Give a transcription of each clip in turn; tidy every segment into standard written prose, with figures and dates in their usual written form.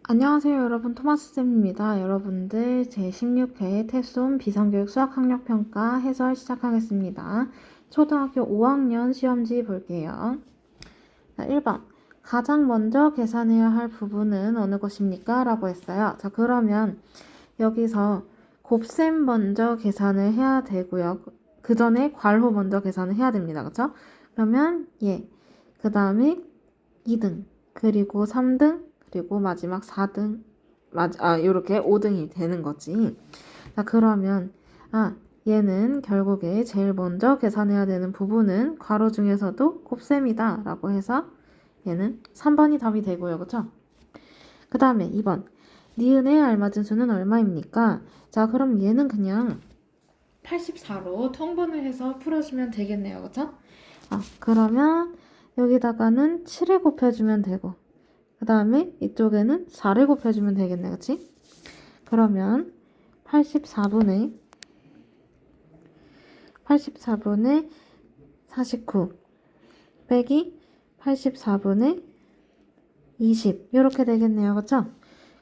안녕하세요 여러분, 토마스쌤입니다. 여러분들 제16회 태쏨 비상교육 수학학력평가 해설 시작하겠습니다. 초등학교 5학년 시험지 볼게요. 자, 1번 가장 먼저 계산해야 할 부분은 어느 것입니까? 라고 했어요. 자, 그러면 여기서 곱셈 먼저 계산을 해야 되고요. 그 전에 괄호 먼저 계산을 해야 됩니다. 그쵸? 그러면 그 다음에 2등, 그리고 3등, 그리고 마지막 4등, 요렇게 5등이 되는 거지. 자, 그러면, 얘는 결국에 제일 먼저 계산해야 되는 부분은 괄호 중에서도 곱셈이다 라고 해서 얘는 3번이 답이 되고요. 그쵸? 그 다음에 2번. 니은의 알맞은 수는 얼마입니까? 자, 그럼 얘는 그냥 84로 통분을 해서 풀어주면 되겠네요. 그쵸? 그러면 여기다가는 7을 곱해주면 되고, 그 다음에 이쪽에는 4를 곱해주면 되겠네, 그치? 그러면 84분의 49 빼기 84분의 20 이렇게 되겠네요, 그쵸?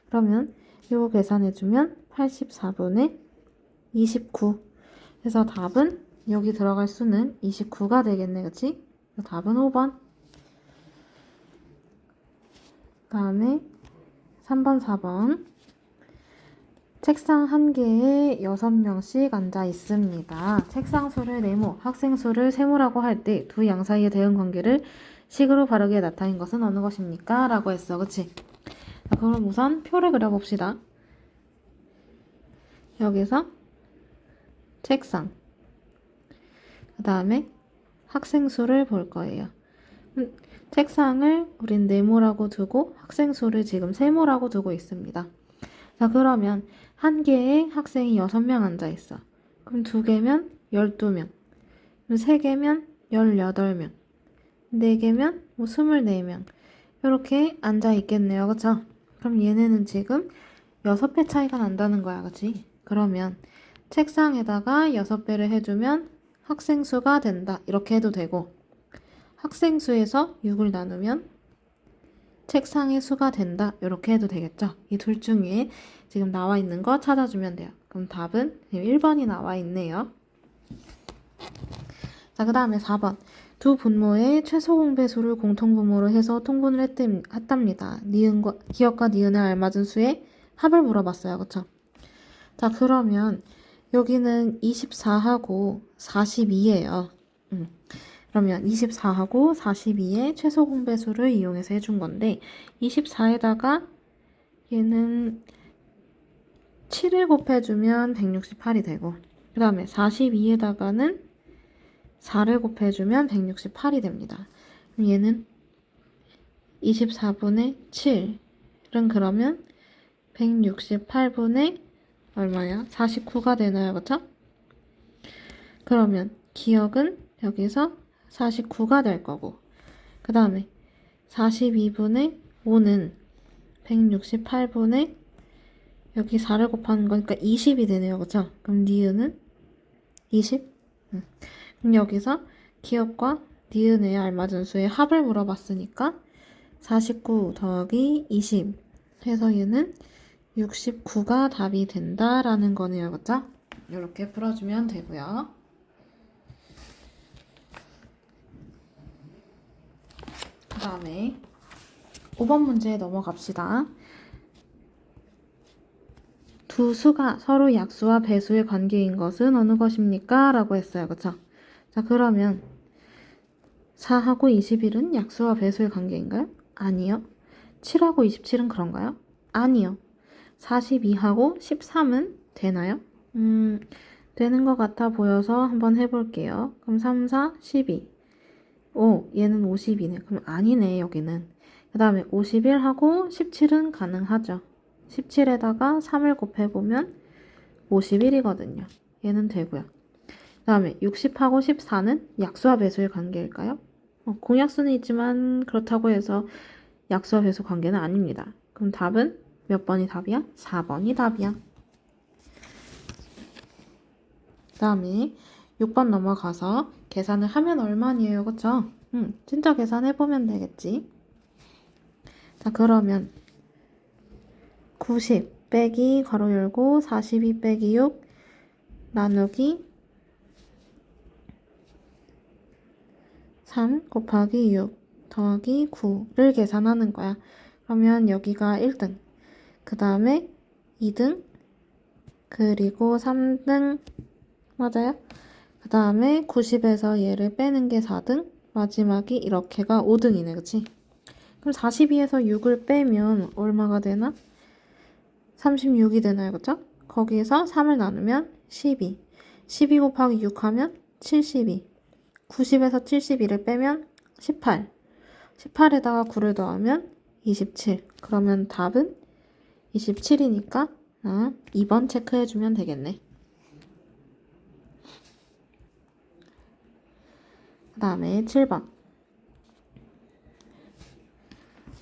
그러면 이거 계산해주면 84분의 29. 그래서 답은 여기 들어갈 수는 29가 되겠네, 그치? 답은 5번. 다음에 3번, 4번. 책상 한 개에 6명씩 앉아 있습니다. 책상 수를 네모, 학생 수를 세모라고 할 때 두 양 사이의 대응 관계를 식으로 바르게 나타낸 것은 어느 것입니까? 라고 했어. 그치? 자, 그럼 우선 표를 그려봅시다. 여기서 책상, 그 다음에 학생 수를 볼 거예요. 책상을 우린 네모라고 두고 학생 수를 지금 세모라고 두고 있습니다. 자, 그러면 한 개에 학생이 6명 앉아 있어. 그럼 2개면 12명. 그럼 3개면 18명. 4개면 24명. 이렇게 앉아 있겠네요. 그쵸? 그럼 얘네는 지금 6배 차이가 난다는 거야. 그치? 그러면 책상에다가 6배를 해주면 학생 수가 된다. 이렇게 해도 되고, 학생 수에서 6을 나누면 책상의 수가 된다. 이렇게 해도 되겠죠? 이 둘 중에 지금 나와 있는 거 찾아주면 돼요. 그럼 답은 1번이 나와 있네요. 자, 그 다음에 4번. 두 분모의 최소 공배수를 공통분모로 해서 통분을 했답니다. 기억과 니은에 알맞은 수의 합을 물어봤어요. 그쵸? 자, 그러면 여기는 24하고 42예요. 그러면 24하고 42의 최소 공배수를 이용해서 해준 건데, 24에다가 얘는 7을 곱해주면 168이 되고, 그 다음에 42에다가는 4를 곱해주면 168이 됩니다. 그럼 얘는 24분의 7은 그러면 168분의 얼마야? 49가 되나요? 그쵸? 그러면 기억은 여기서 49가 될 거고, 그 다음에 42분의 5는 168분의 여기 4를 곱하는 거니까 20이 되네요. 그쵸? 그럼 니은은 20? 그럼 여기서 기억과 니은에 알맞은 수의 합을 물어봤으니까 49 더하기 20 해서 얘는 69가 답이 된다라는 거네요. 그쵸? 이렇게 풀어주면 되고요. 그 다음에 5번 문제에 넘어갑시다. 두 수가 서로 약수와 배수의 관계인 것은 어느 것입니까? 라고 했어요. 그쵸? 자, 그러면 4하고 21은 약수와 배수의 관계인가요? 아니요. 7하고 27은 그런가요? 아니요. 42하고 13은 되나요? 되는 것 같아 보여서 한번 해볼게요. 그럼 3, 4, 12. 오, 얘는 50이네. 그럼 아니네, 여기는. 그 다음에 51하고 17은 가능하죠. 17에다가 3을 곱해보면 51이거든요. 얘는 되고요. 그 다음에 60하고 14는 약수와 배수의 관계일까요? 공약수는 있지만 그렇다고 해서 약수와 배수 관계는 아닙니다. 그럼 답은 몇 번이 답이야? 4번이 답이야. 그 다음에 6번 넘어가서 계산을 하면 얼마니에요? 그쵸? 진짜 계산해보면 되겠지. 자, 그러면 90 빼기 괄호 열고 42 빼기 6 나누기 3 곱하기 6 더하기 9를 계산하는 거야. 그러면 여기가 1등, 그 다음에 2등, 그리고 3등, 맞아요? 그 다음에 90에서 얘를 빼는 게 4등, 마지막이 이렇게가 5등이네, 그치? 그럼 42에서 6을 빼면 얼마가 되나? 36이 되나요, 그쵸? 거기에서 3을 나누면 12. 12 곱하기 6 하면 72. 90에서 72를 빼면 18. 18에다가 9를 더하면 27. 그러면 답은 27이니까 2번 체크해주면 되겠네. 그 다음에 7번.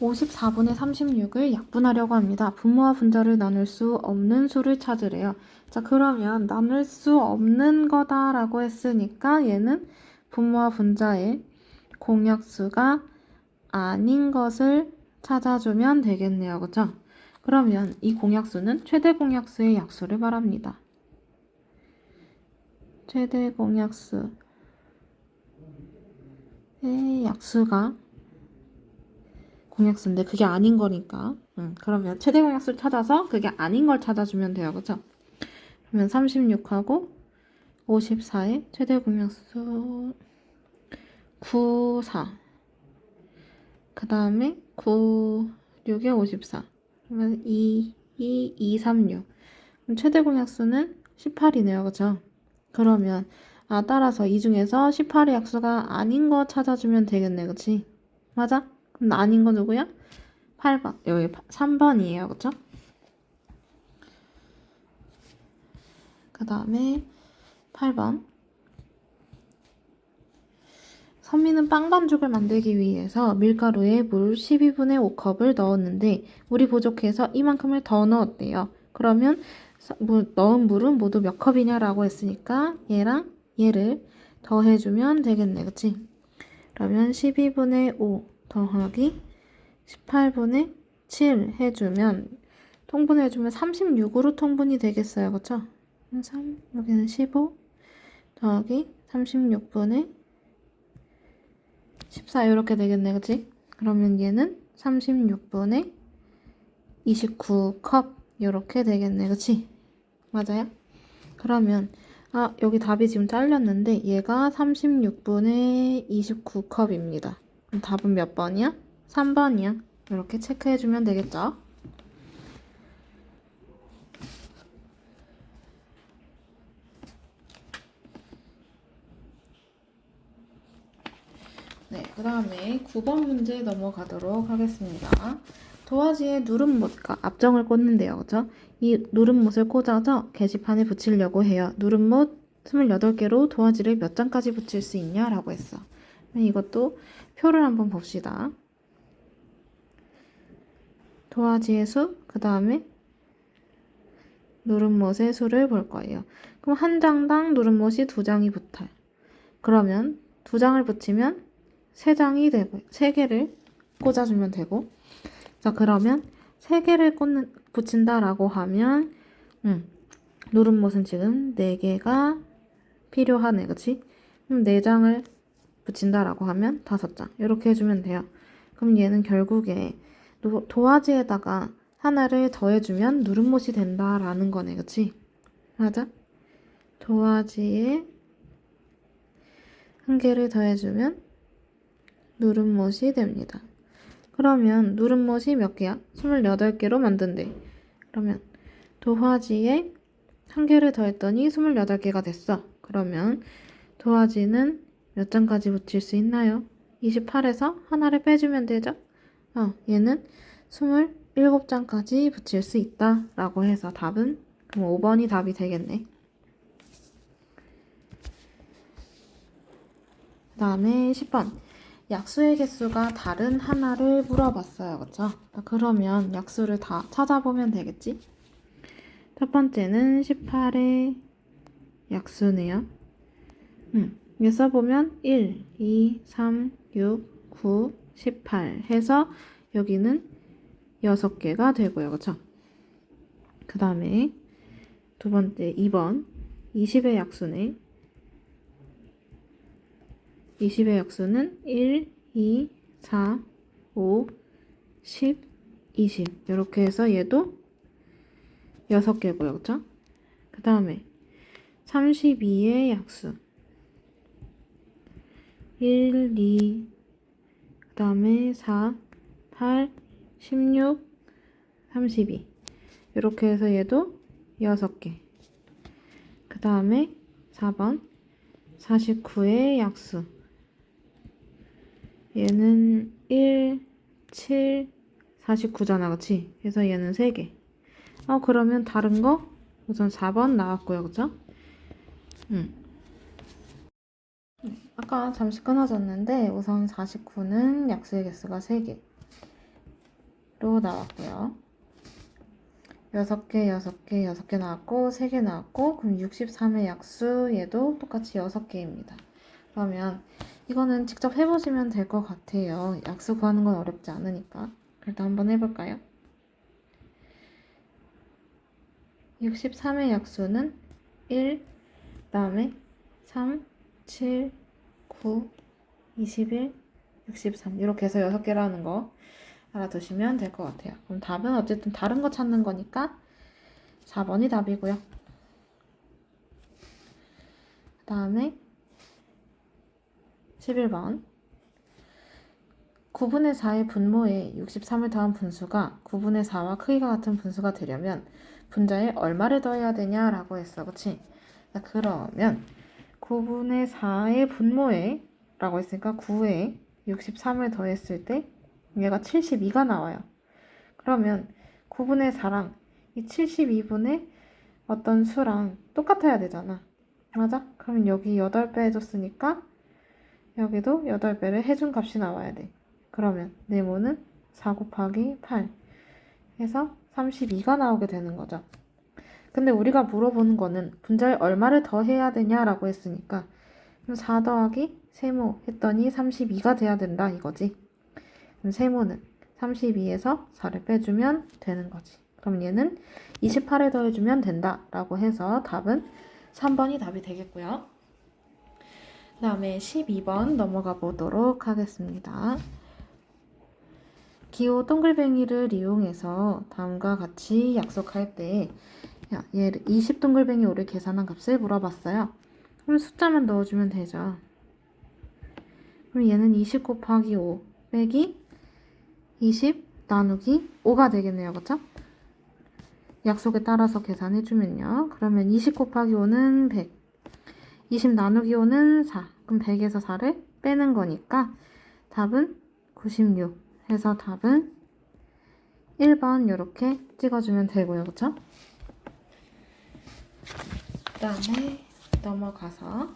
54분의 36을 약분하려고 합니다. 분모와 분자를 나눌 수 없는 수를 찾으래요. 자, 그러면 나눌 수 없는 거다라고 했으니까 얘는 분모와 분자의 공약수가 아닌 것을 찾아주면 되겠네요. 그죠? 그러면 이 공약수는 최대 공약수의 약수를 말합니다. 최대 공약수의 약수가 공약수인데 그게 아닌 거니까 그러면 최대 공약수를 찾아서 그게 아닌 걸 찾아주면 돼요. 그죠? 그러면 36하고 54의 최대 공약수 9, 4 그 다음에 9, 6에 54 그러면 2, 2, 2, 3, 6 그럼 최대 공약수는 18이네요. 그죠? 그러면 따라서 이 중에서 18의 약수가 아닌 거 찾아주면 되겠네. 그치? 맞아? 그럼 아닌 거 누구야? 8번. 여기 3번이에요. 그쵸? 그 다음에 8번. 선미는 빵 반죽을 만들기 위해서 밀가루에 물 12분의 5컵을 넣었는데 물이 부족해서 이만큼을 더 넣었대요. 그러면 넣은 물은 모두 몇 컵이냐라고 했으니까 얘랑 얘를 더해주면 되겠네. 그치? 그러면 12분의 5 더하기 18분의 7 해주면 통분해주면 36으로 통분이 되겠어요. 그쵸? 3 여기는 15 더하기 36분의 14 이렇게 되겠네. 그치? 그러면 얘는 36분의 29컵 이렇게 되겠네. 그치? 맞아요? 그러면 여기 답이 지금 잘렸는데 얘가 36분의 29컵입니다. 그럼 답은 몇 번이야? 3번이야. 이렇게 체크해주면 되겠죠? 네, 그 다음에 9번 문제 넘어가도록 하겠습니다. 도화지에 누름못과 앞정을 꽂는데요. 그죠? 이 누름못을 꽂아서 게시판에 붙이려고 해요. 누름못 28개로 도화지를 몇 장까지 붙일 수 있냐? 라고 했어. 이것도 표를 한번 봅시다. 도화지의 수, 그 다음에 누름못의 수를 볼 거예요. 그럼 한 장당 누름못이 2장이 붙어요. 그러면 2장을 붙이면 3장이 되고 3개를 꽂아주면 되고 자 그러면 3개를 붙인다라고 하면 누름못은 지금 4개가 필요하네. 그치? 그럼 4장을 붙인다라고 하면 5장 이렇게 해주면 돼요. 그럼 얘는 결국에 도화지에다가 하나를 더해주면 누름못이 된다라는 거네. 그치? 맞아? 도화지에 한 개를 더해주면 누름못이 됩니다. 그러면 누름못이 몇 개야? 28개로 만든대. 그러면 도화지에 한 개를 더했더니 28개가 됐어. 그러면 도화지는 몇 장까지 붙일 수 있나요? 28에서 하나를 빼주면 되죠? 얘는 27장까지 붙일 수 있다 라고 해서 답은 그럼 5번이 답이 되겠네. 그 다음에 10번 약수의 개수가 다른 하나를 물어봤어요. 그쵸? 그러면 약수를 다 찾아보면 되겠지? 첫 번째는 18의 약수네요. 여기 써보면 1, 2, 3, 6, 9, 18 해서 여기는 6개가 되고요. 그쵸? 그 다음에 두 번째 2번 20의 약수네. 20의 약수는 1, 2, 4, 5, 10, 20 이렇게 해서 얘도 6개고요. 그쵸? 그 다음에 32의 약수 1, 2, 그 다음에 4, 8, 16, 32 이렇게 해서 얘도 6개. 그 다음에 4번 49의 약수 얘는 1, 7, 49잖아. 그치? 그래서 얘는 3개. 그러면 다른 거 우선 4번 나왔고요. 그쵸? 아까 잠시 끊어졌는데 우선 49는 약수의 개수가 3개로 나왔고요. 6개, 6개, 6개 나왔고 3개 나왔고 그럼 63의 약수 얘도 똑같이 6개입니다. 그러면 이거는 직접 해보시면 될 것 같아요. 약수 구하는 건 어렵지 않으니까. 일단 한번 해볼까요? 63의 약수는 1, 그 다음에 3, 7, 9, 21, 63 이렇게 해서 6개라는 거 알아두시면 될 것 같아요. 그럼 답은 어쨌든 다른 거 찾는 거니까 4번이 답이고요. 그 다음에 11번 9분의 4의 분모에 63을 더한 분수가 9분의 4와 크기가 같은 분수가 되려면 분자에 얼마를 더해야 되냐라고 했어. 그치? 그러면 9분의 4의 분모에 라고 했으니까 9에 63을 더했을 때 얘가 72가 나와요. 그러면 9분의 4랑 이 72분의 어떤 수랑 똑같아야 되잖아. 맞아? 그러면 여기 8배 해줬으니까 여기도 8배를 해준 값이 나와야 돼. 그러면 네모는 4 곱하기 8 해서 32가 나오게 되는 거죠. 근데 우리가 물어보는 거는 분자에 얼마를 더해야 되냐라고 했으니까 4 더하기 세모 했더니 32가 돼야 된다 이거지. 그럼 세모는 32에서 4를 빼주면 되는 거지. 그럼 얘는 28을 더해주면 된다라고 해서 답은 3번이 답이 되겠고요. 그 다음에 12번 넘어가 보도록 하겠습니다. 기호 동글뱅이를 이용해서 다음과 같이 약속할 때 얘를 20 동글뱅이 오를 계산한 값을 물어봤어요. 그럼 숫자만 넣어주면 되죠. 그럼 얘는 20 곱하기 5 빼기 20 나누기 5가 되겠네요. 그쵸? 약속에 따라서 계산해주면요. 그러면 20 곱하기 5는 100 20 나누기 5는 4 그럼 100에서 4를 빼는 거니까 답은 96 해서 답은 1번 이렇게 찍어주면 되고요. 그쵸? 그 다음에 넘어가서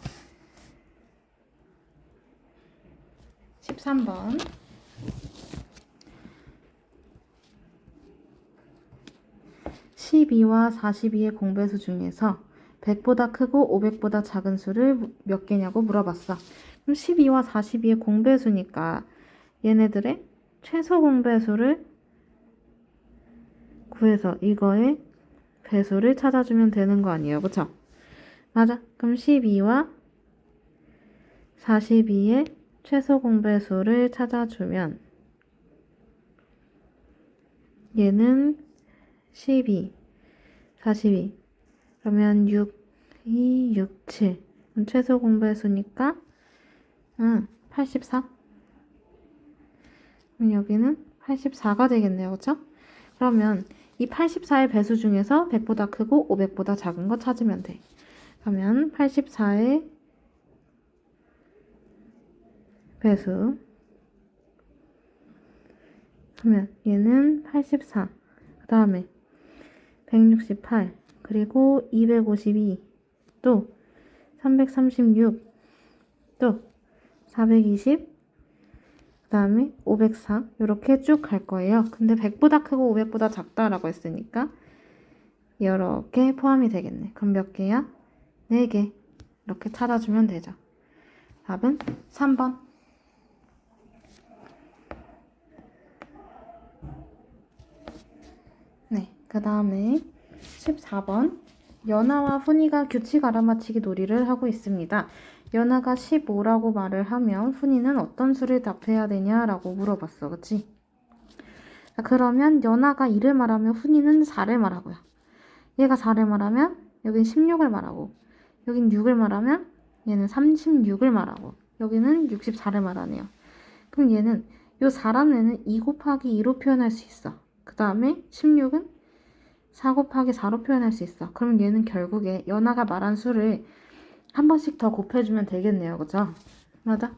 13번 12와 42의 공배수 중에서 100보다 크고 500보다 작은 수를 몇 개냐고 물어봤어. 그럼 12와 42의 공배수니까 얘네들의 최소 공배수를 구해서 이거의 배수를 찾아주면 되는 거 아니에요. 그쵸? 맞아. 그럼 12와 42의 최소 공배수를 찾아주면 얘는 12, 42 그러면 6, 2, 6, 7 그럼 최소 공배수니까 84 그럼 여기는 84가 되겠네요. 그쵸? 그러면 이 84의 배수 중에서 100보다 크고 500보다 작은 거 찾으면 돼. 그러면 84의 배수 그러면 얘는 84 그 다음에 168 그리고 252 또 336 또 420 그 다음에 504 이렇게 쭉 갈 거예요. 근데 100보다 크고 500보다 작다라고 했으니까 이렇게 포함이 되겠네. 그럼 몇 개야? 4개 이렇게 찾아주면 되죠. 답은 3번. 네, 그 다음에 14번. 연아와 훈이가 규칙 알아맞히기 놀이를 하고 있습니다. 연아가 15라고 말을 하면 훈이는 어떤 수를 답해야 되냐라고 물어봤어. 그치? 자, 그러면 연아가 2를 말하면 훈이는 4를 말하고요. 얘가 4를 말하면 여긴 16을 말하고, 여긴 6을 말하면 얘는 36을 말하고, 여기는 64를 말하네요. 그럼 얘는 요 4라는 애는 2 곱하기 2로 표현할 수 있어. 그 다음에 16은 4 곱하기 4로 표현할 수 있어. 그럼 얘는 결국에 연아가 말한 수를 한 번씩 더 곱해주면 되겠네요. 그죠? 맞아?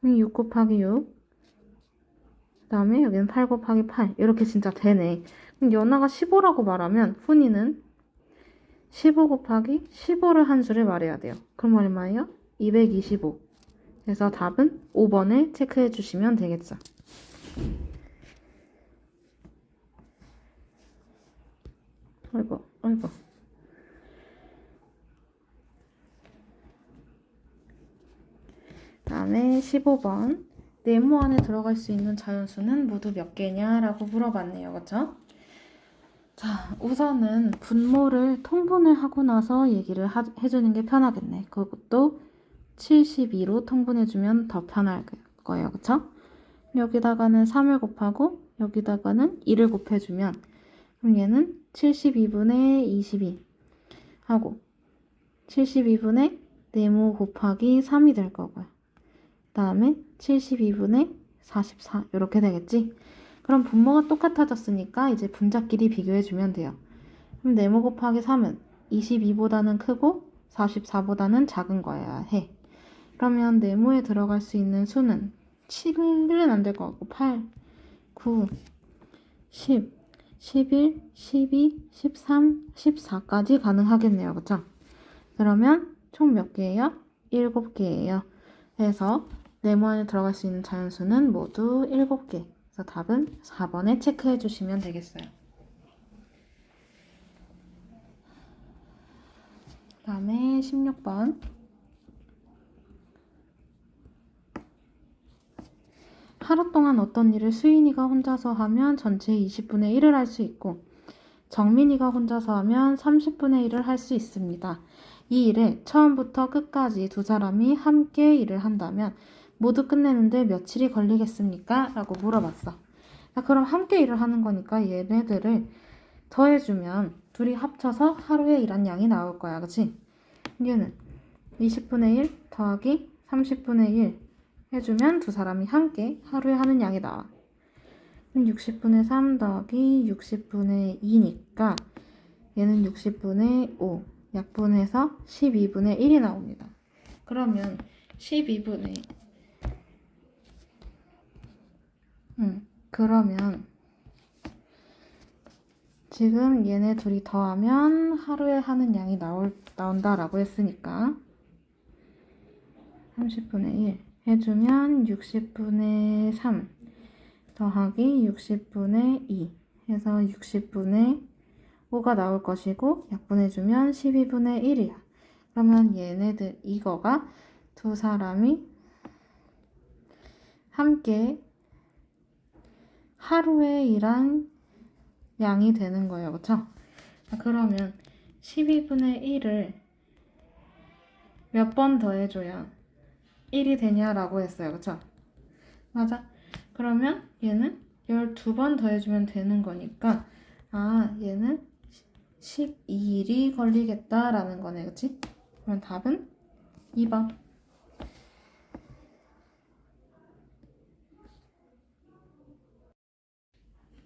6 곱하기 6, 그 다음에 여기는 8 곱하기 8. 이렇게 진짜 되네. 그럼 연아가 15라고 말하면 훈이는 15 곱하기 15를 한 수를 말해야 돼요. 그럼 얼마예요? 225. 그래서 답은 5번을 체크해 주시면 되겠죠. 아이고, 아이고. 다음에 15번. 네모 안에 들어갈 수 있는 자연수는 모두 몇 개냐? 라고 물어봤네요. 그쵸? 자, 우선은 분모를 통분을 하고 나서 얘기를 해주는 게 편하겠네. 그것도 72로 통분해주면 더 편할 거예요. 그쵸? 여기다가는 3을 곱하고 여기다가는 2를 곱해주면 그럼 얘는 72분의 22 하고 72분의 네모 곱하기 3이 될 거고요. 그 다음에 72분의 44 이렇게 되겠지? 그럼 분모가 똑같아졌으니까 이제 분자끼리 비교해주면 돼요. 그럼 네모 곱하기 3은 22보다는 크고 44보다는 작은 거여야 해. 그러면 네모에 들어갈 수 있는 수는 7은 안 될 것 같고 8, 9, 10, 11, 12, 13, 14까지 가능하겠네요. 그쵸? 그러면 총 몇 개예요? 7개예요. 그래서 네모 안에 들어갈 수 있는 자연수는 모두 7개. 그래서 답은 4번에 체크해 주시면 되겠어요. 다음에 16번. 하루 동안 어떤 일을 수인이가 혼자서 하면 전체의 20분의 1을 할 수 있고 정민이가 혼자서 하면 30분의 1을 할 수 있습니다. 이 일을 처음부터 끝까지 두 사람이 함께 일을 한다면 모두 끝내는데 며칠이 걸리겠습니까? 라고 물어봤어. 자, 그럼 함께 일을 하는 거니까 얘네들을 더해주면 둘이 합쳐서 하루에 일한 양이 나올 거야. 그치? 얘는 20분의 1 더하기 30분의 1 해주면 두 사람이 함께 하루에 하는 양이 나와. 60분의 3 더하기 60분의 2니까 얘는 60분의 5 약분해서 12분의 1이 나옵니다. 그러면 12분의 그러면 지금 얘네 둘이 더하면 하루에 하는 양이 나온다라고 했으니까 30분의 1 해주면 60분의 3 더하기 60분의 2 해서 60분의 5가 나올 것이고 약분해주면 12분의 1이야. 그러면 얘네들 이거가 두 사람이 함께 하루에 일한 양이 되는 거예요. 그쵸? 그러면 12분의 1을 몇 번 더해줘야 1이 되냐라고 했어요. 그쵸? 맞아? 그러면 얘는 12번 더해주면 되는 거니까 얘는 12일이 걸리겠다라는 거네. 그치? 그럼 답은 2번.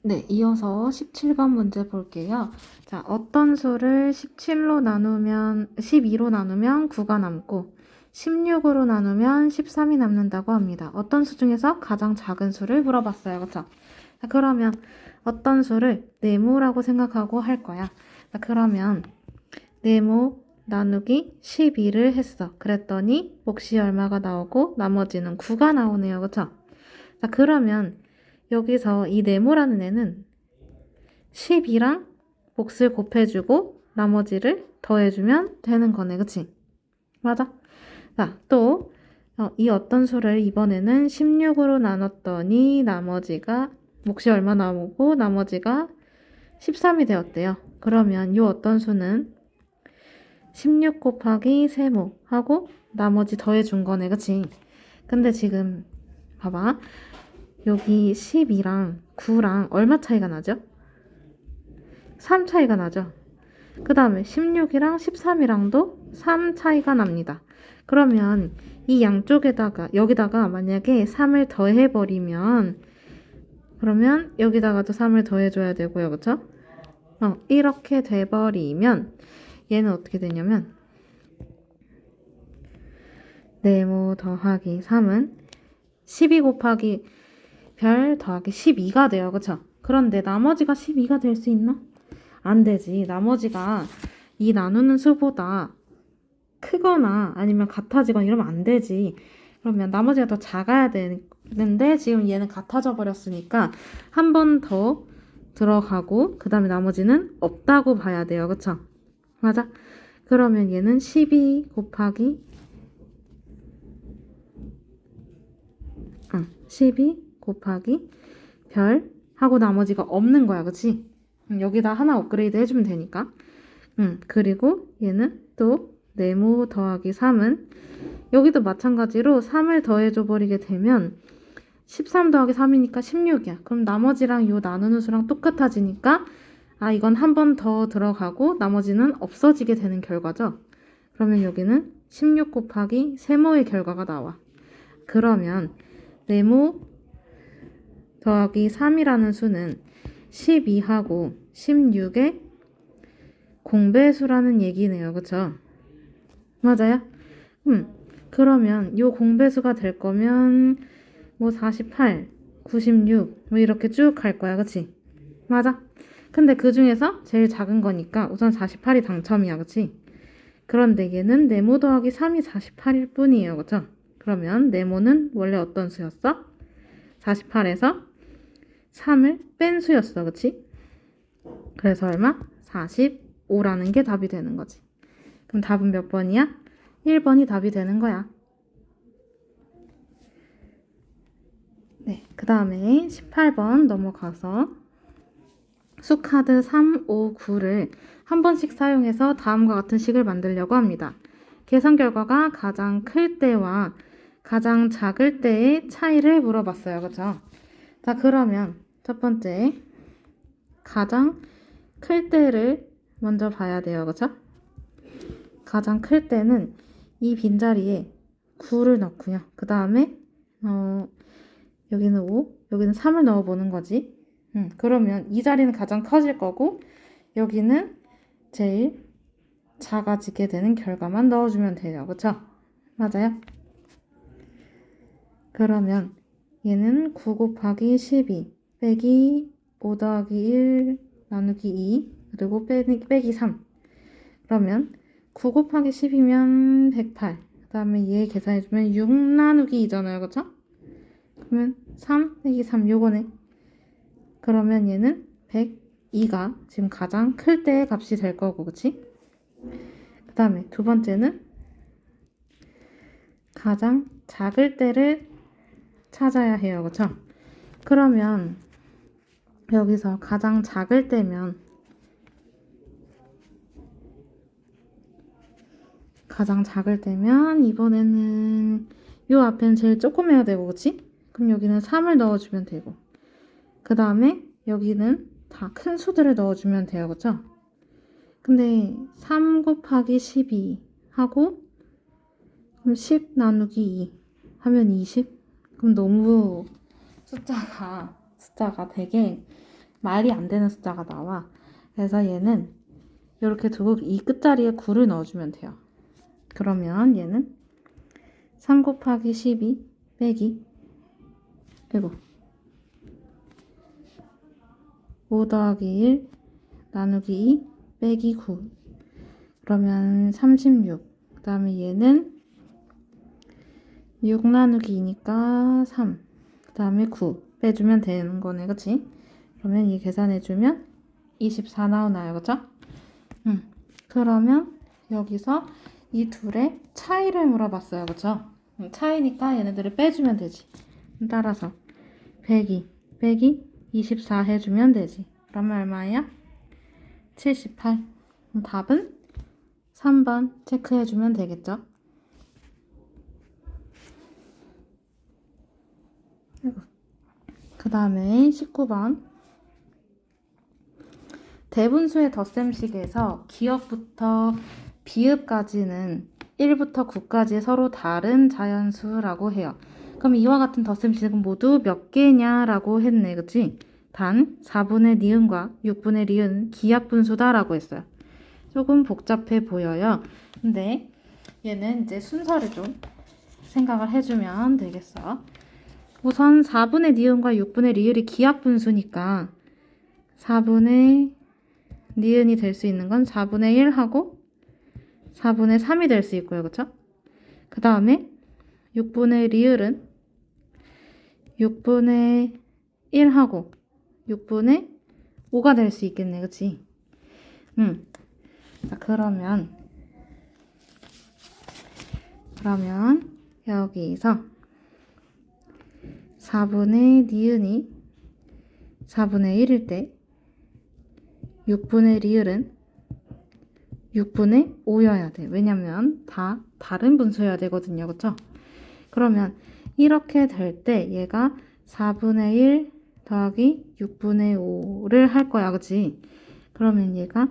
네, 이어서 17번 문제 볼게요. 자, 어떤 수를 17로 나누면 12로 나누면 9가 남고 16으로 나누면 13이 남는다고 합니다. 어떤 수 중에서 가장 작은 수를 물어봤어요. 그쵸? 자, 그러면 어떤 수를 네모라고 생각하고 할 거야. 자, 그러면 네모 나누기 12를 했어. 그랬더니 몫이 얼마가 나오고 나머지는 9가 나오네요. 그쵸? 자, 그러면 여기서 이 네모라는 애는 10이랑 몫을 곱해주고 나머지를 더해주면 되는 거네. 그치? 맞아? 자, 또 이 어떤 수를 이번에는 16으로 나눴더니 나머지가 몫이 얼마 나오고 나머지가 13이 되었대요. 그러면 요 어떤 수는 16 곱하기 세모 하고 나머지 더해준 거네, 그치? 근데 지금 봐봐. 여기 12랑 9랑 얼마 차이가 나죠? 3 차이가 나죠? 그 다음에 16이랑 13이랑도 3 차이가 납니다. 그러면 이 양쪽에다가 여기다가 만약에 3을 더해버리면 그러면 여기다가도 3을 더해줘야 되고요. 그쵸? 이렇게 돼버리면 얘는 어떻게 되냐면 네모 더하기 3은 12 곱하기 별 더하기 12가 돼요. 그쵸? 그런데 나머지가 12가 될 수 있나? 안 되지. 나머지가 이 나누는 수보다 크거나 아니면 같아지거나 이러면 안 되지. 그러면 나머지가 더 작아야 되는데 지금 얘는 같아져 버렸으니까 한 번 더 들어가고 그 다음에 나머지는 없다고 봐야 돼요. 그쵸? 맞아? 그러면 얘는 12 곱하기 12 곱하기 별 하고 나머지가 없는 거야. 그치? 여기다 하나 업그레이드 해주면 되니까. 그리고 얘는 또 네모 더하기 3은 여기도 마찬가지로 3을 더해줘 버리게 되면 13 더하기 3이니까 16이야. 그럼 나머지랑 요 나누는 수랑 똑같아지니까 이건 한 번 더 들어가고 나머지는 없어지게 되는 결과죠. 그러면 여기는 16 곱하기 세모의 결과가 나와. 그러면 네모 더하기 3이라는 수는 12하고 16의 공배수라는 얘기네요. 그쵸? 맞아요? 그러면 요 공배수가 될 거면 뭐 48, 96 뭐 이렇게 쭉 갈 거야. 그치? 맞아? 근데 그 중에서 제일 작은 거니까 우선 48이 당첨이야. 그치? 그런데 얘는 네모 더하기 3이 48일 뿐이에요. 그쵸? 그러면 네모는 원래 어떤 수였어? 48에서 3을 뺀 수였어. 그치? 그래서 얼마? 45라는 게 답이 되는 거지. 그럼 답은 몇 번이야? 1번이 답이 되는 거야. 네, 그 다음에 18번 넘어가서 수카드 3, 5, 9를 한 번씩 사용해서 다음과 같은 식을 만들려고 합니다. 계산 결과가 가장 클 때와 가장 작을 때의 차이를 물어봤어요. 그쵸? 자, 그러면 첫 번째 가장 클 때를 먼저 봐야 돼요. 그쵸? 가장 클 때는 이 빈자리에 9를 넣고요. 그 다음에 여기는 5, 여기는 3을 넣어보는 거지. 그러면 이 자리는 가장 커질 거고 여기는 제일 작아지게 되는 결과만 넣어주면 돼요. 그쵸? 맞아요? 그러면 얘는 9 곱하기 12 빼기 5 더하기 1 나누기 2 그리고 빼기 3 그러면 9 곱하기 10이면 108 그 다음에 얘 계산해주면 6 나누기 2잖아요. 그쵸? 그러면 3 빼기 3 요거네. 그러면 얘는 102가 지금 가장 클 때의 값이 될 거고 그치? 그 다음에 두 번째는 가장 작을 때를 찾아야 해요. 그쵸? 그러면 여기서 가장 작을 때면 이번에는 요 앞에는 제일 조그매야 되고 그치? 그럼 여기는 3을 넣어주면 되고 그 다음에 여기는 다 큰 수들을 넣어주면 돼요. 그쵸? 근데 3 곱하기 12 하고 그럼 10 나누기 2 하면 20? 그럼 너무 숫자가 되게 말이 안 되는 숫자가 나와. 그래서 얘는 이렇게 두고 이 끝자리에 9를 넣어주면 돼요. 그러면 얘는 3 곱하기 12 빼기 5 더하기 1 나누기 2 빼기 9 그러면 36 그 다음에 얘는 6 나누기 2니까 3 그 다음에 9 빼주면 되는 거네. 그치? 그러면 이 계산해주면 24 나오나요? 그쵸? 그러면 여기서 이 둘의 차이를 물어봤어요. 그쵸? 차이니까 얘네들을 빼주면 되지. 따라서 102 빼기 24 해주면 되지. 그러면 얼마야? 78. 그럼 답은 3번 체크해주면 되겠죠? 그 다음에 19번. 대분수의 덧셈식에서 기역부터 비읍까지는 1부터 9까지 서로 다른 자연수라고 해요. 그럼 이와 같은 덧셈식은 모두 몇 개냐라고 했네, 그치? 단 4분의 니은과 6분의 리은 기하분수다라고 했어요. 조금 복잡해 보여요. 근데 얘는 이제 순서를 좀 생각을 해주면 되겠어. 우선 4분의 니은과 6분의 리을이 기하분수니까 4분의 니은이 될 수 있는 건 4분의 1하고 4분의 3이 될 수 있고요. 그쵸? 그 다음에 6분의 리을은 6분의 1하고 6분의 5가 될 수 있겠네. 그치? 자, 그러면 여기서 4분의 니은이 4분의 1일 때 6분의 리을은 6분의 5여야 돼. 왜냐면 다 다른 분수여야 되거든요. 그쵸? 그러면 이렇게 될 때 얘가 4분의 1 더하기 6분의 5를 할 거야. 그치? 그러면 얘가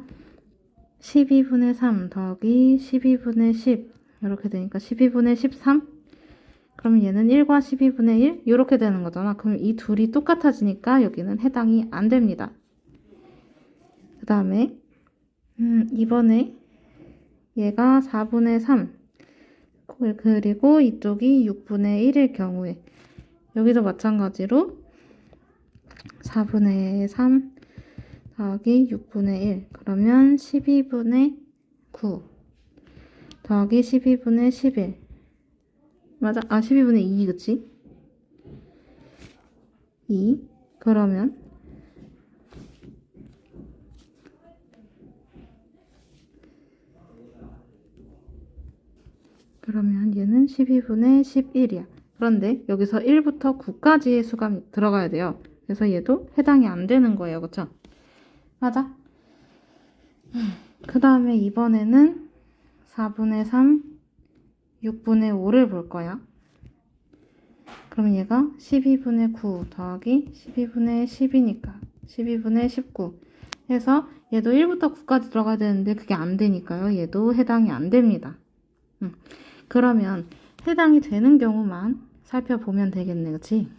12분의 3 더하기 12분의 10 이렇게 되니까 12분의 13? 그러면 얘는 1과 12분의 1 이렇게 되는 거잖아. 그럼 이 둘이 똑같아지니까 여기는 해당이 안 됩니다. 그 다음에 이번에 얘가 4분의 3 그리고 이쪽이 6분의 1일 경우에 여기도 마찬가지로 4분의 3 더하기 6분의 1 그러면 12분의 9 더하기 12분의 11 맞아? 12분의 2 그치? 2 그러면 얘는 12분의 11이야. 그런데 여기서 1부터 9까지의 수가 들어가야 돼요. 그래서 얘도 해당이 안 되는 거예요. 그쵸? 맞아? 그 다음에 이번에는 4분의 3, 6분의 5를 볼 거야. 그럼 얘가 12분의 9 더하기 12분의 10이니까 12분의 19 해서 얘도 1부터 9까지 들어가야 되는데 그게 안 되니까요. 얘도 해당이 안 됩니다. 그러면 해당이 되는 경우만 살펴보면 되겠네. 그치?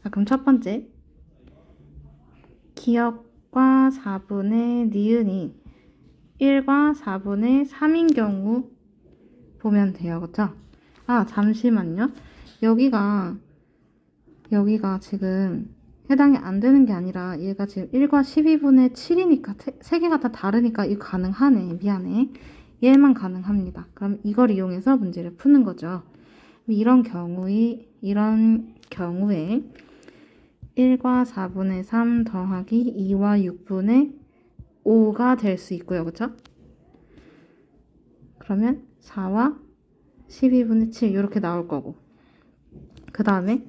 자, 그럼 첫 번째 기역과 4분의 니은이 1과 4분의 3인 경우 보면 돼요. 그쵸? 아, 잠시만요. 여기가 지금 해당이 안 되는 게 아니라 얘가 지금 1과 12분의 7이니까 세 개가 다 다르니까 이거 가능하네. 미안해. 얘만 가능합니다. 그럼 이걸 이용해서 문제를 푸는 거죠. 이런 경우에 1과 4분의 3 더하기 2와 6분의 5가 될 수 있고요. 그쵸? 그러면 4와 12분의 7 이렇게 나올 거고 그 다음에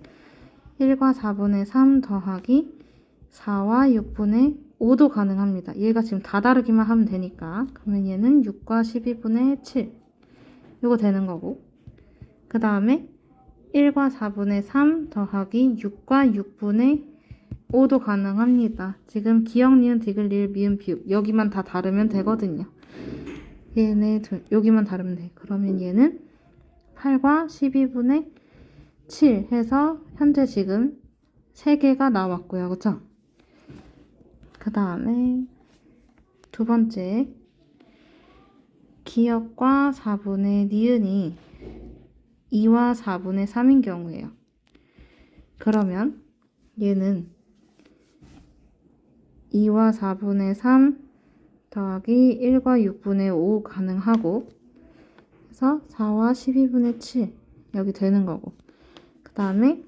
1과 4분의 3 더하기 4와 6분의 5도 가능합니다. 얘가 지금 다 다르기만 하면 되니까 그러면 얘는 6과 12분의 7 이거 되는 거고 그 다음에 1과 4분의 3 더하기 6과 6분의 5도 가능합니다. 지금 기역, 니은, 디귿, 리을, 미음, 비읍 여기만 다 다르면 되거든요. 얘네 여기만 다르면 돼. 그러면 얘는 8과 12분의 7 해서 현재 지금 3개가 나왔고요. 그쵸? 그 다음에 두 번째 기역과 4분의 니은이 2와 4분의 3인 경우예요. 그러면 얘는 2와 4분의 3 더하기 1과 6분의 5 가능하고 그래서 4와 12분의 7 여기 되는 거고 그 다음에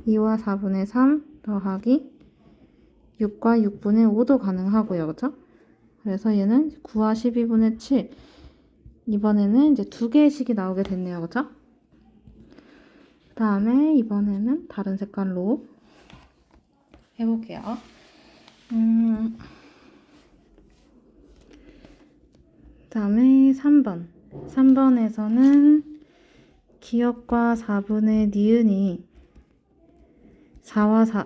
2와 4분의 3 더하기 6과 6분의 5도 가능하고요. 그쵸? 그래서 얘는 9와 12분의 7 이번에는 이제 두 개의 식이 나오게 됐네요. 그쵸? 그 다음에 이번에는 다른 색깔로 해볼게요. 다음에 3번. 3번에서는 기역과 4분의 니은이 4와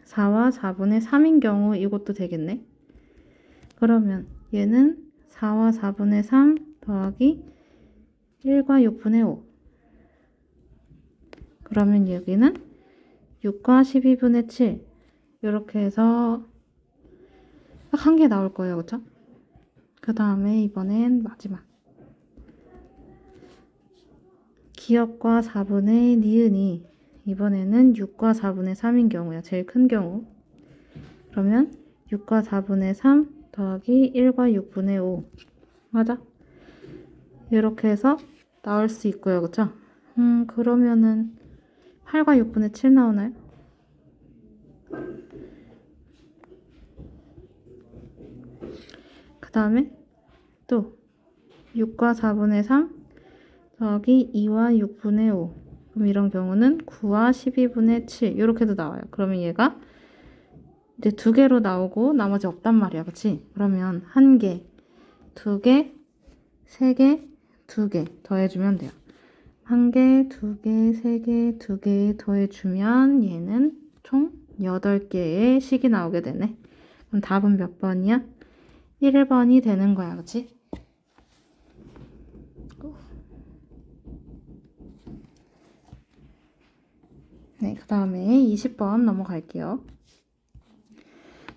4분의 3인 경우 이것도 되겠네. 그러면 얘는 4와 4분의 3 더하기 1과 6분의 5. 그러면 여기는 6과 12분의 7. 이렇게 해서 딱 한 개 나올 거예요. 그쵸? 그 다음에 이번엔 마지막. 기역과 4분의 니은이 이번에는 6과 4분의 3인 경우야. 제일 큰 경우. 그러면 6과 4분의 3 더하기 1과 6분의 5. 맞아? 이렇게 해서 나올 수 있고요. 그쵸? 그러면은 8과 6분의 7 나오나요? 그 다음에 또 6과 4분의 3 더하기 2와 6분의 5. 그럼 이런 경우는 9와 12분의 7 이렇게도 나와요. 그러면 얘가 이제 두 개로 나오고 나머지 없단 말이야. 그치? 그러면 한 개, 두 개, 세 개, 두 개 더해주면 돼요. 한 개, 두 개, 세 개, 두 개 더해주면 얘는 총 8개의 식이 나오게 되네. 그럼 답은 몇 번이야? 1번이 되는 거야. 그치? 네, 그 다음에 20번 넘어갈게요.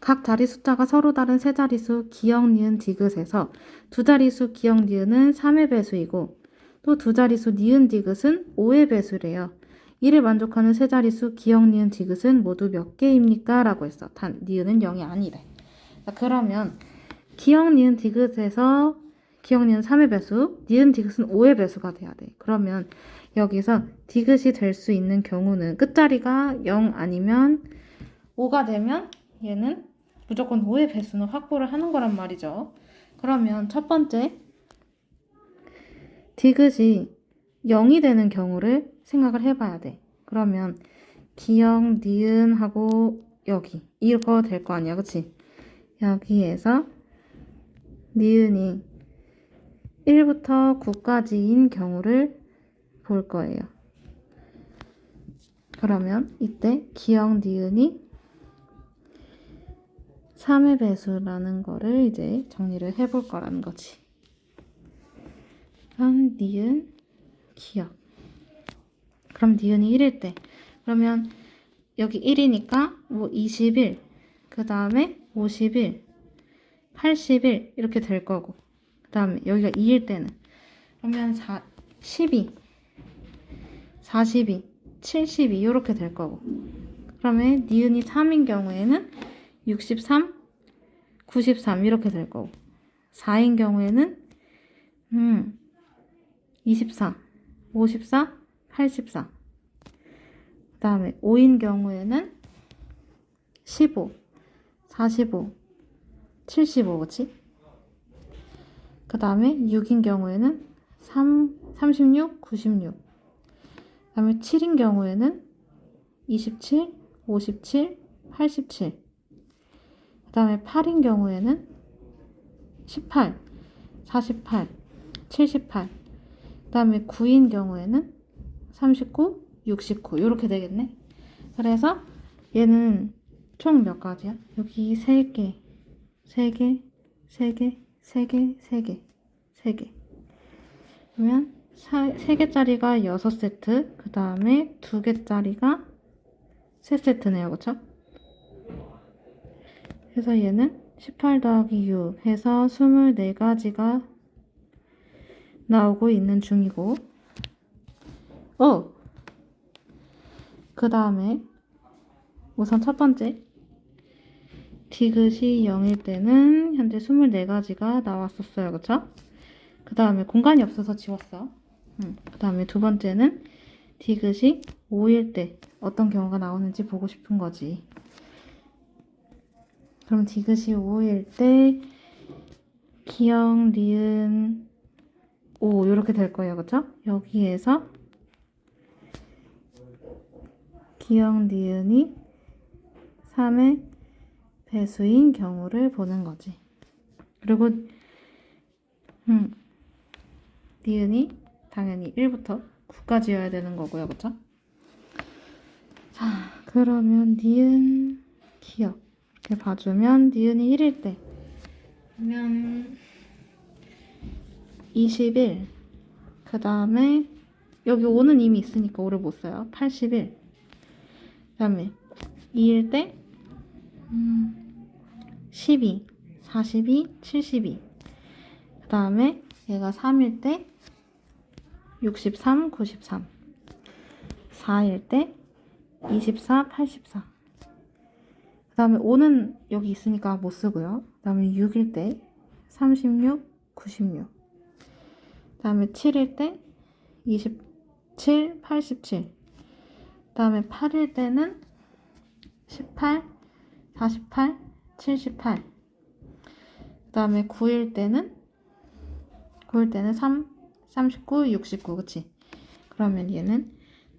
각 자리 숫자가 서로 다른 세 자리수 기역, 니은, 디귿에서 두 자리수 기역, 니은은 3의 배수이고 또 두 자리수 니은, 디귿은 5의 배수래요. 이를 만족하는 세 자리수 기역, 니은, 디귿은 모두 몇 개입니까? 라고 했어. 단 니은은 0이 아니래. 자, 그러면 기역, 니은, 디귿에서 기역, 니은 3의 배수, 니은, 디귿은 5의 배수가 돼야 돼. 그러면 여기서 디귿이 될 수 있는 경우는 끝자리가 0 아니면 5가 되면 얘는 무조건 5의 배수는 확보를 하는 거란 말이죠. 그러면 첫 번째 디귿이 0이 되는 경우를 생각을 해봐야 돼. 그러면 기역, 니은 하고 여기 이거 될 거 아니야. 그치? 여기에서 니은이 1부터 9까지인 경우를 볼 거예요. 그러면 이때 기역, 니은이 3의 배수라는 거를 이제 정리를 해볼 거라는 거지. 그럼 니은, 기역. 그럼 니은이 1일 때. 그러면 여기 1이니까 뭐 21, 그 다음에 51, 81 이렇게 될 거고. 그 다음에 여기가 2일 때는 그러면 12, 42, 72 이렇게 될 거고. 그러면 니은이 3인 경우에는 63, 93 이렇게 될 거고 4인 경우에는 24, 54, 84 그 다음에 5인 경우에는 15, 45, 75 그치? 그 다음에 6인 경우에는 36, 96 그 다음에 7인 경우에는 27, 57, 87 그 다음에 8인 경우에는 18, 48, 78 그 다음에 9인 경우에는 39, 69 이렇게 되겠네. 그래서 얘는 총 몇 가지야? 여기 3개, 3개, 3개, 3개, 3개, 3개 그러면 3개짜리가 6세트 그 다음에 2개짜리가 3세트네요. 그쵸? 그래서 얘는 18 더하기 6 해서 24가지가 나오고 있는 중이고 그 다음에 우선 첫 번째 디귿이 0일 때는 현재 24가지가 나왔었어요. 그쵸? 그 다음에 공간이 없어서 지웠어. 그 다음에 두 번째는 디귿이 5일 때 어떤 경우가 나오는지 보고 싶은 거지. 그럼 디귿이 5일 때 기역, 니은, 5 이렇게 될 거예요. 그쵸? 여기에서 기역, 니은이 3의 배수인 경우를 보는 거지. 그리고 니은이 당연히 1부터 9까지여야 되는 거고요. 그쵸? 자, 그러면 니은 기억 이렇게 봐주면 니은이 1일 때 그러면 21, 그 다음에 여기 5는 이미 있으니까 5를 못 써요. 81, 그 다음에 2일 때 12, 42, 72, 그 다음에 얘가 3일 때 63, 93, 4일 때 24, 84, 그 다음에 5는 여기 있으니까 못 쓰고요. 그 다음에 6일 때 36, 96, 그 다음에 7일 때 27, 87, 그 다음에 8일 때는 18, 48, 78, 그 다음에 9일 때는 3, 39, 69, 그치? 그러면 얘는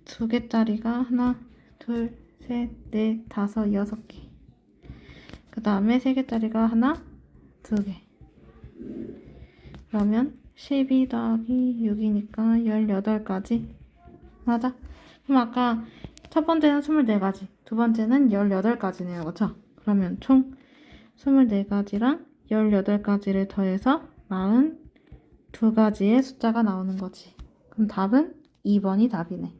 2개짜리가 하나, 둘, 셋, 넷, 다섯, 6개. 그 다음에 3개짜리가 하나, 2개. 그러면 12 더하기 6이니까 18가지. 맞아? 그럼 아까 첫 번째는 24가지, 두 번째는 18가지네요. 그쵸? 그러면 총 24가지랑 18가지를 더해서 42가지의 숫자가 나오는 거지. 그럼 답은 2번이 답이네.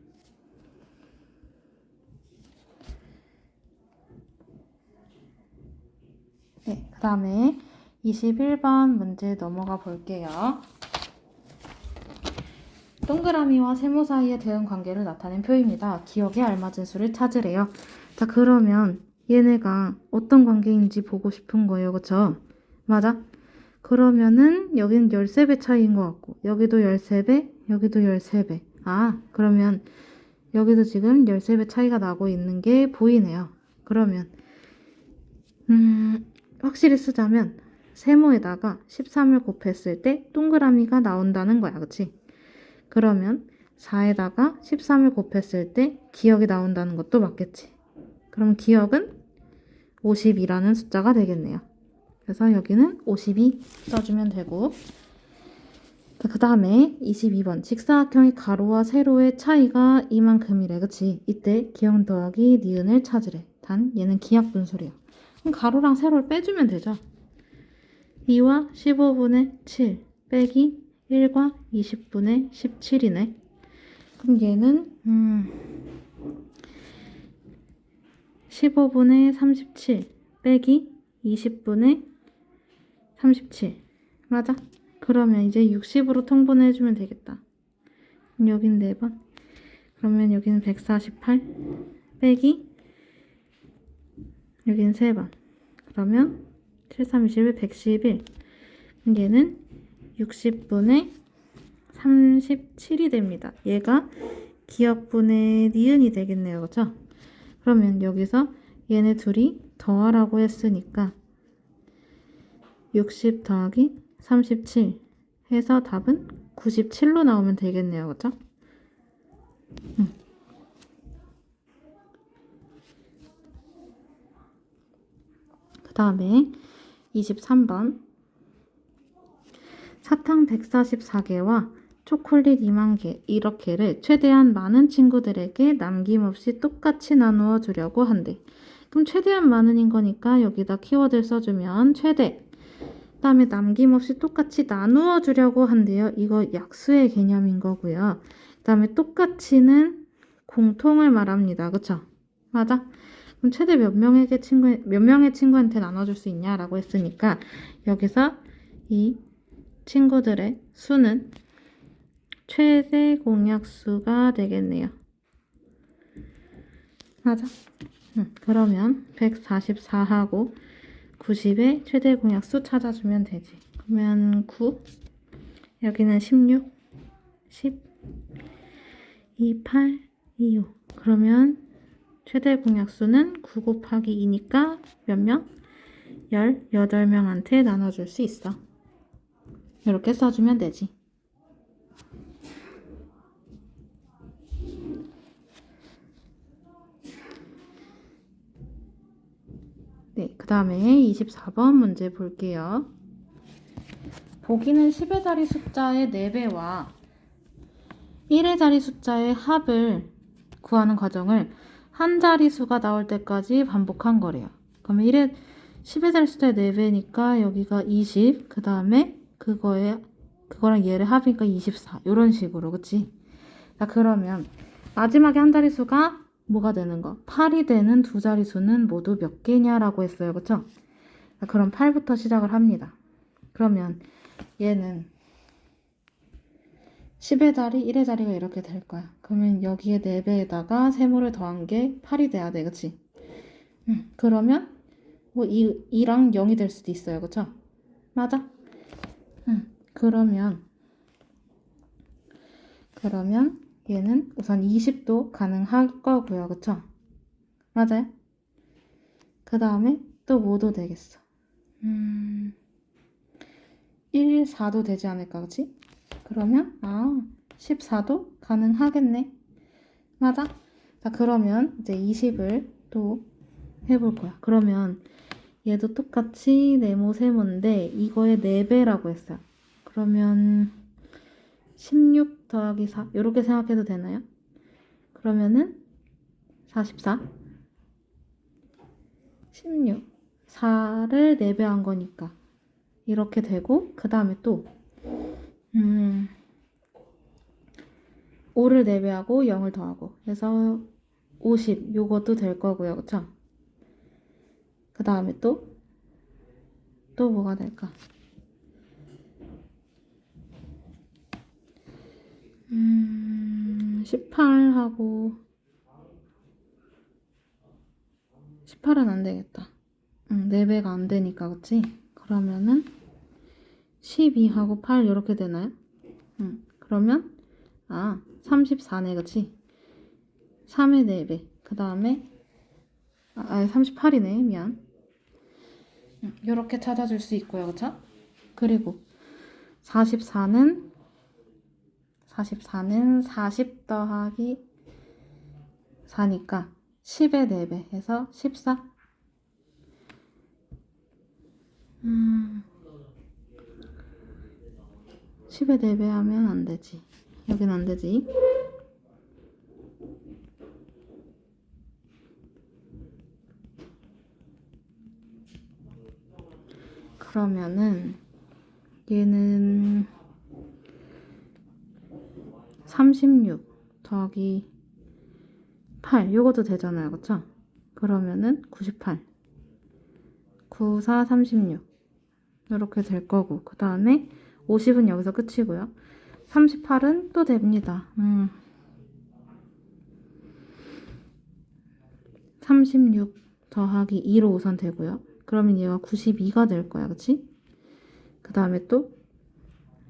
네, 그 다음에 21번 문제 넘어가 볼게요. 동그라미와 세모 사이의 대응 관계를 나타낸 표입니다. 기억에 알맞은 수를 찾으래요. 자, 그러면 얘네가 어떤 관계인지 보고 싶은 거예요. 그쵸? 맞아? 그러면은 여기는 13배 차이인 것 같고 여기도 13배, 여기도 13배. 아, 그러면 여기도 지금 13배 차이가 나고 있는 게 보이네요. 그러면 확실히 쓰자면 세모에다가 13을 곱했을 때 동그라미가 나온다는 거야. 그치? 그러면 4에다가 13을 곱했을 때 기억이 나온다는 것도 맞겠지. 그럼 기억은 50이라는 숫자가 되겠네요. 그래서 여기는 52 써주면 되고, 그 다음에 22번 직사각형의 가로와 세로의 차이가 이만큼이래. 그치? 이때 기억 더하기 니은을 찾으래. 단 얘는 기하 분수래요. 그럼 가로랑 세로를 빼주면 되죠. 2와 15분의 7 빼기 1과 20분의 17이네. 그럼 얘는 15분의 37 빼기 20분의 37. 맞아? 그러면 이제 60으로 통분해주면 되겠다. 그럼 여긴 4번. 그러면 여기는 148 빼기 여기는 3번. 그러면 7, 3, 21, 111. 얘는 60분의 37이 됩니다. 얘가 기억분의 니은이 되겠네요. 그죠? 그러면 여기서 얘네 둘이 더하라고 했으니까 60 더하기 37 해서 답은 97로 나오면 되겠네요. 그죠? 그 다음에 23번 사탕 144개와 초콜릿 2만 개 이렇게를 최대한 많은 친구들에게 남김없이 똑같이 나누어 주려고 한대. 그럼 최대한 많은인 거니까 여기다 키워드를 써주면 최대, 그 다음에 남김없이 똑같이 나누어 주려고 한대요. 이거 약수의 개념인 거고요. 그 다음에 똑같이는 공통을 말합니다. 그쵸? 맞아? 그럼 최대 몇 명의 친구한테 나눠줄 수 있냐라고 했으니까 여기서 이 친구들의 수는 최대 공약수가 되겠네요. 맞아? 그러면 144하고 90의 최대 공약수 찾아주면 되지. 그러면 9, 여기는 16, 10, 28, 25. 그러면 최대 공약수는 9 곱하기 2니까 몇 명? 18명한테 나눠줄 수 있어. 이렇게 써주면 되지. 네, 오케이. 그 다음에 24번 문제 볼게요. 보기는 10의 자리 숫자의 4배와 1의 자리 숫자의 합을 구하는 과정을 한 자리수가 나올 때까지 반복한 거래요. 그러면 10의 자리 숫자의 4배니까 여기가 20, 그 다음에 그거랑 얘를 합이니까 24. 이런 식으로, 그치? 자, 그러면 마지막에 한 자리수가 뭐가 되는 거? 8이 되는 두 자리수는 모두 몇 개냐라고 했어요. 그쵸? 자, 그럼 8부터 시작을 합니다. 그러면 얘는 10의 자리, 1의 자리가 이렇게 될 거야. 그러면 여기에 4배에다가 세모를 더한 게 8이 돼야 돼. 그치? 그러면 뭐 2랑 0이 될 수도 있어요. 그쵸? 맞아? 그러면 얘는 우선 20도 가능할 거고요. 그쵸? 맞아요? 그 다음에 또 뭐도 되겠어? 1, 4도 되지 않을까? 그치? 그러면 14도 가능하겠네. 맞아? 자, 그러면 이제 20을 또 해볼 거야. 그러면 얘도 똑같이 네모 세모인데 이거의 4배라고 했어요. 그러면 16 더하기 4 이렇게 생각해도 되나요? 그러면은 44 16 4를 4배 한 거니까 이렇게 되고, 그 다음에 또 5를 4배 하고 0을 더하고 그래서 50 요것도 될 거고요. 그쵸? 그 다음에 또 뭐가 될까? 18하고 18은 안 되겠다. 4배가 안 되니까, 그치? 그러면은 12하고 8 이렇게 되나요? 그러면 34네, 그치? 3의 4배. 그 다음에 38이네, 미안. 이렇게 찾아줄 수 있고요, 그쵸? 그리고 44는 40 더하기 4니까 10의 4배 해서 14. 10의 4배 하면 안 되지. 여긴 안 되지. 그러면은 얘는 36 더하기 8 요것도 되잖아요. 그쵸? 그러면은 98 94 36 이렇게 될 거고, 그 다음에 50은 여기서 끝이고요. 38은 또 됩니다. 36 더하기 2로 우선 되고요. 그러면 얘가 92가 될 거야. 그치? 그 다음에 또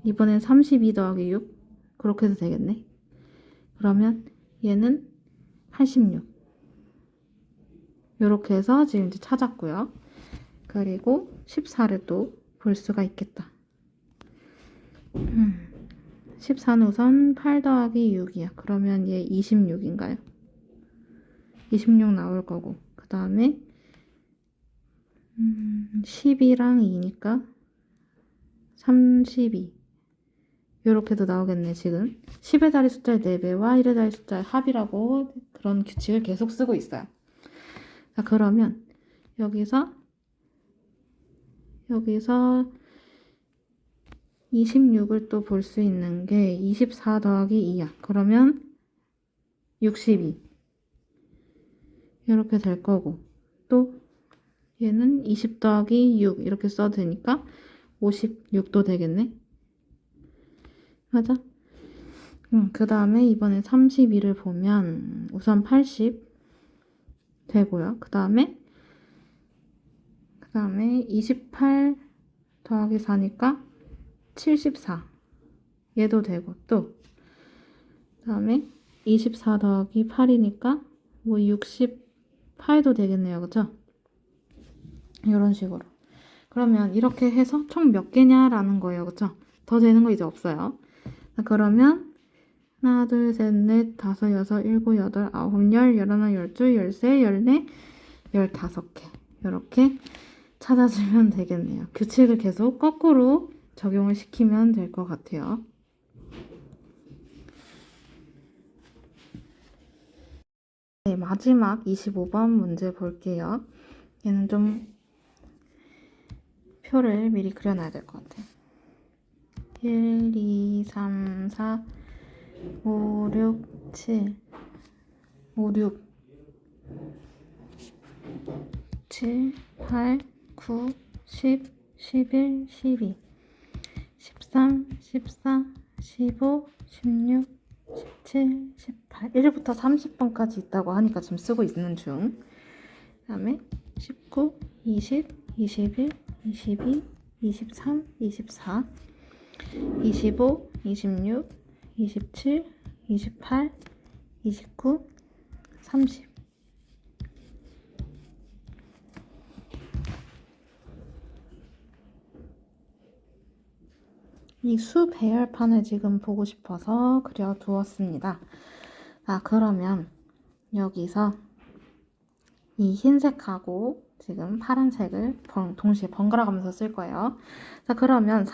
이번엔 32 더하기 6 그렇게 해도 되겠네. 그러면 얘는 86 이렇게 해서 지금 이제 찾았고요. 그리고 14를 또 볼 수가 있겠다. 14는 우선 8 더하기 6이야. 그러면 얘 26인가요? 26 나올 거고, 그 다음에 12랑 2니까 32 이렇게도 나오겠네. 지금 10의 자리 숫자의 4배와 1의 자리 숫자의 합이라고 그런 규칙을 계속 쓰고 있어요. 자, 그러면 여기서 26을 또 볼 수 있는 게 24 더하기 2야. 그러면 62 이렇게 될 거고, 또 얘는 20 더하기 6 이렇게 써도 되니까 56도 되겠네. 맞아? 그 다음에 이번에 32를 보면 우선 80 되고요. 그 다음에 28 더하기 4니까 74 얘도 되고, 또 그 다음에 24 더하기 8이니까 뭐 68도 되겠네요. 그쵸? 이런 식으로. 그러면 이렇게 해서 총 몇 개냐라는 거예요. 그쵸? 더 되는 거 이제 없어요. 자, 그러면 하나, 둘, 셋, 넷, 다섯, 여섯, 일곱, 여덟, 아홉, 열, 열하나, 열둘, 열세, 열네, 15개 이렇게 찾아주면 되겠네요. 규칙을 계속 거꾸로 적용을 시키면 될 것 같아요. 네, 마지막 25번 문제 볼게요. 얘는 좀 표를 미리 그려놔야 될 것 같아요. 1, 2, 3, 4, 5, 6, 7, 5, 6, 7, 8, 9, 10, 11, 12, 13, 14, 15, 16, 17, 18, 1부터 30번까지 있다고 하니까 지금 쓰고 있는 중. 그 다음에 19, 20, 21, 22, 23, 24, 25, 26, 27, 28, 29, 30. 이 수 배열판을 지금 보고 싶어서 그려두었습니다. 자, 그러면 여기서 이 흰색하고 지금 파란색을 동시에 번갈아 가면서 쓸 거예요. 자, 그러면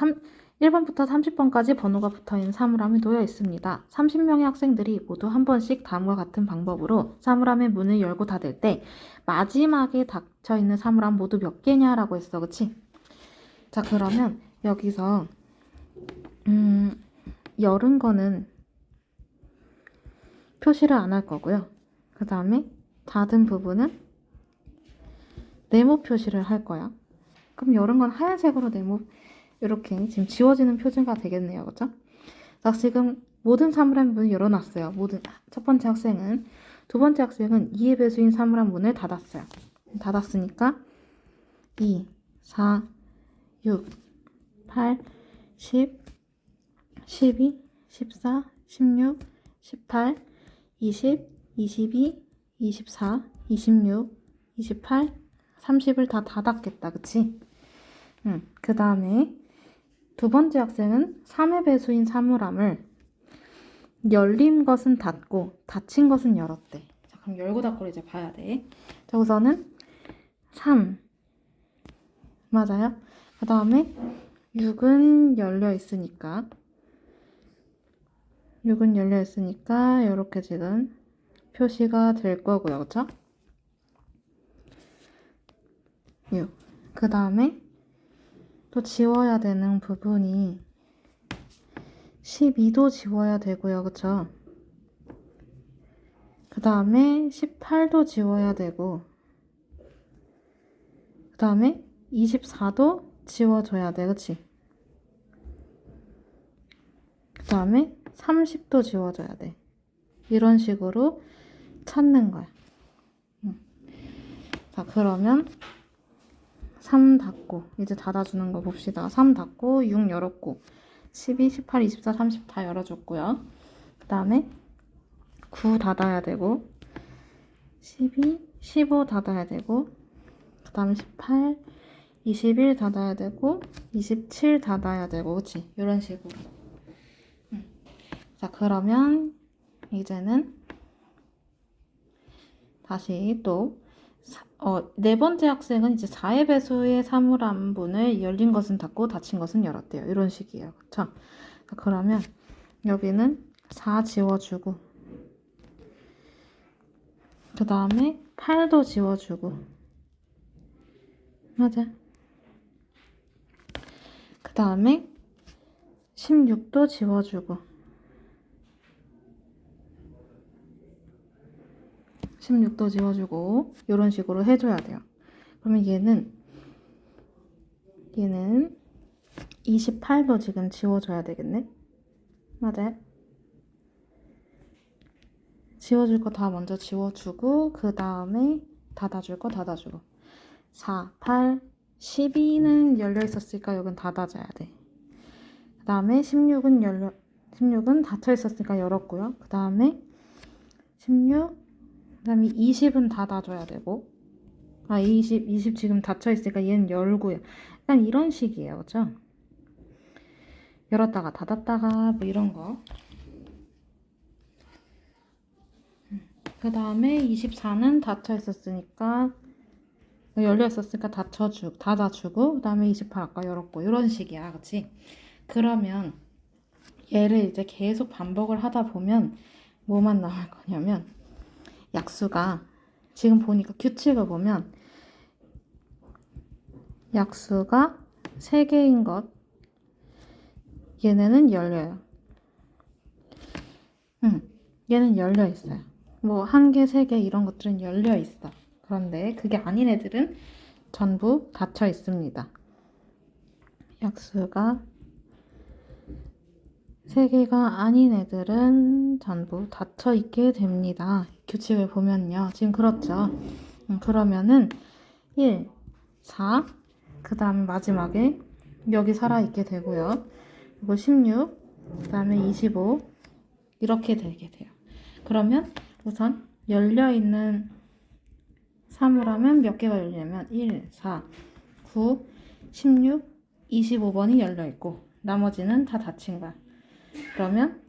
1번부터 30번까지 번호가 붙어있는 사물함이 놓여 있습니다. 30명의 학생들이 모두 한 번씩 다음과 같은 방법으로 사물함의 문을 열고 닫을 때 마지막에 닫혀있는 사물함 모두 몇 개냐라고 했어. 그치? 자, 그러면 여기서 열은 거는 표시를 안 할 거고요. 그 다음에 닫은 부분은 네모 표시를 할 거야. 그럼 열은 건 하얀색으로 네모 이렇게 지금 지워지는 표시가 되겠네요. 그죠? 자, 지금 모든 사물함 문을 열어놨어요. 첫 번째 학생은. 두 번째 학생은 2의 배수인 사물함 문을 닫았어요. 닫았으니까 2, 4, 6, 8, 10, 12, 14, 16, 18, 20, 22, 24, 26, 28, 30을 다 닫았겠다. 그치? 그 다음에 두 번째 학생은 3의 배수인 사물함을 열린 것은 닫고 닫힌 것은 열었대. 자, 그럼 열고 닫고를 이제 봐야 돼. 자, 우선은 3 맞아요? 그 다음에 6은 열려 있으니까 이렇게 지금 표시가 될 거고요. 그쵸? 6. 그 다음에 또 지워야 되는 부분이 12도 지워야 되고요. 그쵸? 그 다음에 18도 지워야 되고 그 다음에 24도 지워줘야 돼. 그치? 그 다음에 30도 지워줘야 돼. 이런 식으로 찾는 거야. 자, 그러면 3 닫고 이제 닫아주는 거 봅시다. 3 닫고 6 열었고 12, 18, 24, 30 다 열어줬고요. 그 다음에 9 닫아야 되고 12, 15 닫아야 되고 그 다음에 18, 21 닫아야 되고 27 닫아야 되고 그치? 이런 식으로. 자, 그러면 이제는 다시 또 네 번째 학생은 이제 4의 배수의 사물함 문을 열린 것은 닫고 닫힌 것은 열었대요. 이런 식이에요. 그쵸? 자, 그러면 여기는 4 지워주고 그 다음에 8도 지워주고 맞아. 그 다음에 16도 지워주고 16도 지워주고 이런 식으로 해줘야 돼요. 그러면 얘는 28도 지금 지워줘야 되겠네. 맞아요. 지워줄 거 다 먼저 지워주고 그 다음에 닫아줄 거 닫아주고 4, 8, 12는 열려 있었으니까 여긴 닫아줘야 돼. 그 다음에 16은 닫혀 있었으니까 열었고요. 그 다음에 16, 그 다음에 20은 닫아줘야 되고 20 지금 닫혀 있으니까 얘는 열고요. 약간 이런 식이에요. 그죠? 열었다가 닫았다가 뭐 이런 거. 그 다음에 24는 닫혀 있었으니까 열려 있었으니까 닫아주고 그 다음에 28 아까 열었고 이런 식이야. 그치? 그러면 얘를 이제 계속 반복을 하다 보면 뭐만 나올 거냐면 약수가 지금 보니까 규칙을 보면 약수가 3개인 것 얘네는 열려요. 얘는 열려 있어요. 뭐 1개, 3개 이런 것들은 열려 있어. 그런데 그게 아닌 애들은 전부 닫혀 있습니다. 약수가 3개가 아닌 애들은 전부 닫혀 있게 됩니다. 규칙을 보면요. 지금 그렇죠. 그러면은 1, 4, 그 다음 마지막에 여기 살아있게 되고요. 그리고 16, 그 다음에 25 이렇게 되게 돼요. 그러면 우선 열려있는 사물함은 몇 개가 열리냐면 1, 4, 9, 16, 25번이 열려있고 나머지는 다 닫힌 거야. 그러면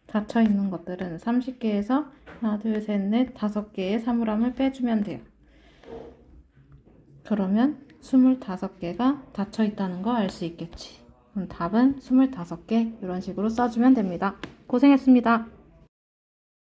닫혀있는 것들은 30개에서 하나, 둘, 셋, 넷, 5개의 사물함을 빼주면 돼요. 그러면 25개가 닫혀있다는 거 알 수 있겠지. 그럼 답은 25개 이런 식으로 써주면 됩니다. 고생했습니다.